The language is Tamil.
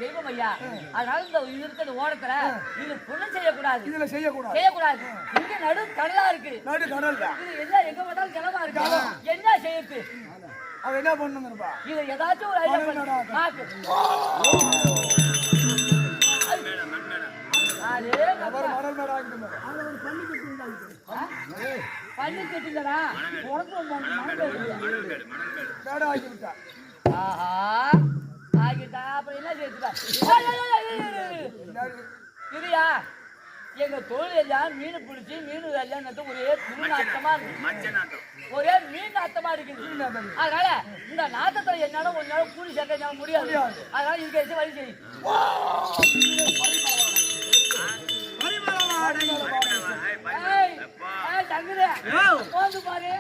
தெய்வம் ஐயா. அதனால இந்த இருக்கிற ஓரத்துல இது புண்ணு செய்யக்கூடாது. இதுல செய்யக்கூடாது. செய்யக்கூடாது. இங்க நடு கடலா இருக்கு. நடு கடல் தான். இது என்ன எங்க பார்த்தாலும் ஜலமா இருக்கு. என்ன செய்யுது? அவ என்ன பண்ணுங்கப்பா? இது ஏதாச்சும் ஒரு ஐடியா பண்ணு. நாக்கு. அரே அவர் மணல் மேடா ஆகிட்டு. அது ஒரு பண்ணி கட்டிட்டாங்க. பண்ணி கட்டிங்கடா. உனக்கு மேடா ஆகிட்டா. ஆஹா. ஆகிட்டா அப்புறம் என்ன செய்யுதா? இதுயா எங்க தொழில் எல்லாம் மீன் பிடிச்சி மீன் எல்லாம் ஒரே துணிநாட்டமா இருக்கு. ஒரே மீன் நாட்டமா இருக்குது. அதனால இந்த நாட்டத்துல என்னால ஒரு நாள் கூலி சேர்க்க முடியாது. அதனால இதுக்கு வழி செய்யும். தங்குதே பாரு.